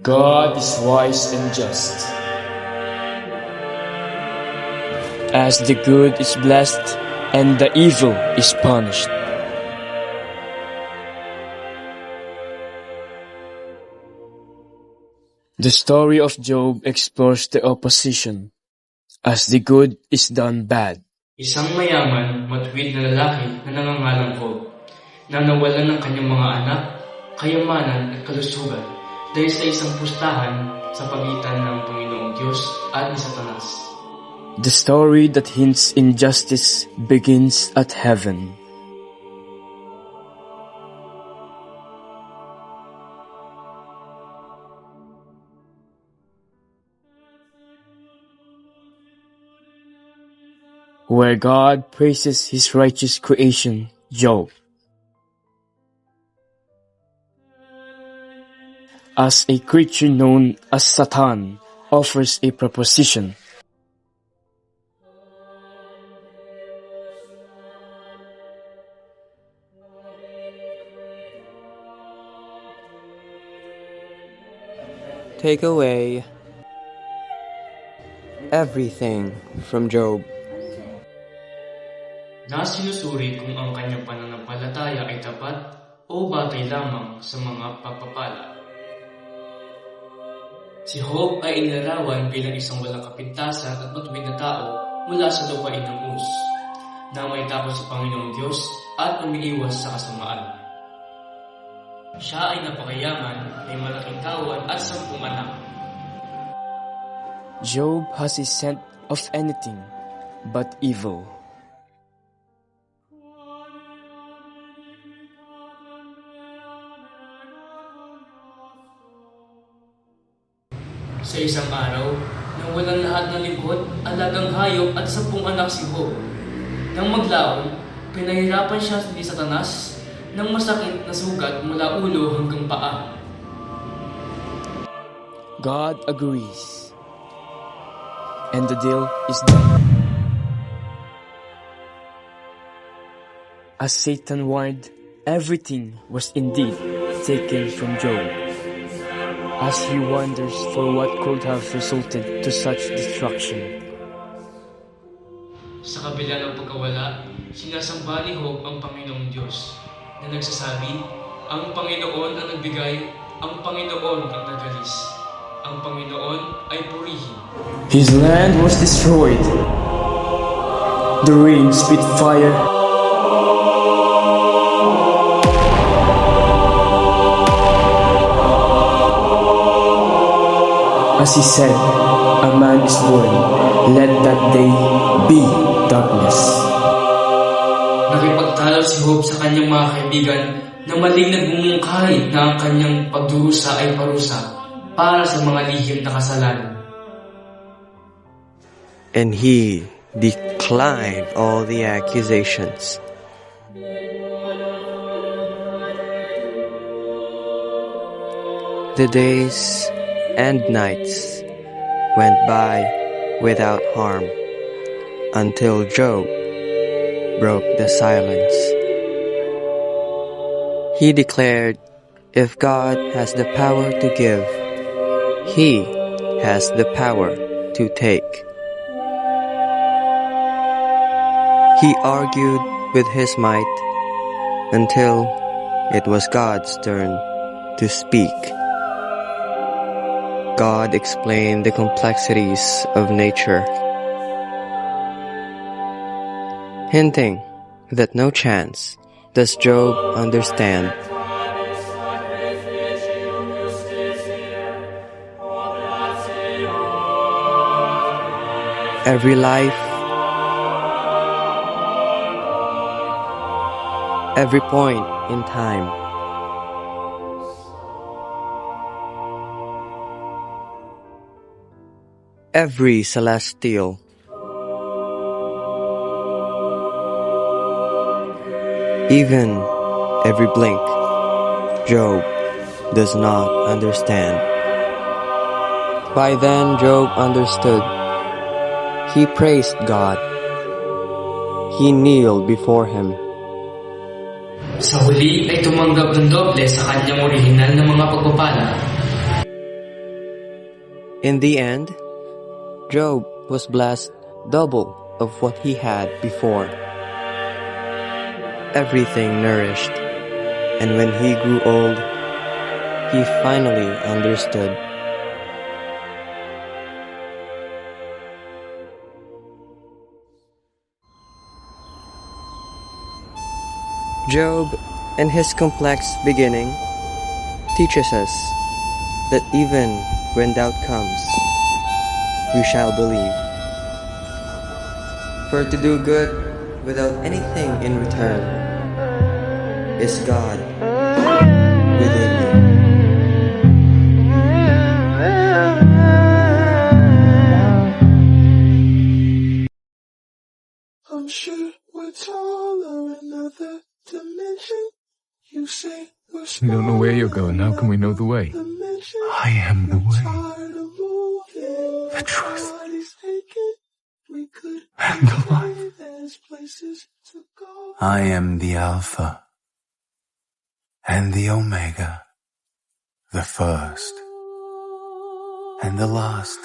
God is wise and just. As the good is blessed and the evil is punished. The story of Job explores the opposition, as the good is done bad. Isang mayaman, matuwid na lalaki na nangangalang Job, na nawalan ng kanyang mga anak, kayamanan at kalusugan dahil sa isang pustahan sa pagitan ng Panginoong Diyos at ni Satanas. The story that hints injustice begins at heaven. Where God praises His righteous creation, Job. As a creature known as Satan offers a proposition. Take away everything from Job. Na sinusuri kung ang kanyang pananampalataya ay tapat o batay lamang sa mga pagpapala. Si Job ay inilarawan bilang isang walang kapintasan at matuwid na tao mula sa lupain ng Uz, na may takot sa Panginoong Diyos at umiiwas sa kasamaan. Siya ay napakayaman, may malaking kawan at 10 anak. Job has a scent of anything but evil. Sa isang araw, nang walang lahat ng lingkod, alagang hayop at 10 anak si Job. Nang maglaon, pinahirapan siya ni Satanas ng masakit na sugat mula ulo hanggang paa. God agrees. And the deal is done. As Satan warned, everything was indeed taken from Job. As he wonders for what could have resulted to such destruction. Sa kabila ng pagkawala, sinasamba ni Job ang Panginoong Diyos na nagsasabi, ang Panginoon ang nagbigay, ang Panginoon ang nagalis, ang Panginoon ay purihin. His land was destroyed. The rain spit fire. As he said, a man is born, let that day be darkness. Nakipagtalo si Job sa kanyang mga kaibigan na maling nagmumungkahi na ang kanyang pagdurusa ay parusa para sa mga lihim na kasalanan. And he declined all the accusations. The days and nights went by without harm until Job broke the silence. He declared, if God has the power to give, He has the power to take. He argued with his might until it was God's turn to speak. God explained the complexities of nature, hinting that no chance does Job understand. Every life, every point in time, every celestial, even every blink, Job does not understand. By then Job understood. He praised God. He kneeled before Him. Sa huli ay tumanggap ng doble sa kanyang orihinal na mga pagpapala. In the end, Job was blessed double of what he had before. Everything nourished, and when he grew old, he finally understood. Job and his complex beginning teaches us that even when doubt comes, we shall believe. For to do good without anything in return is God within you. I'm sure we're taller another dimension. You say we're We don't know where you're going. How can we know the way? I am the way, the truth, and the life. I am the Alpha and the Omega, the first and the last.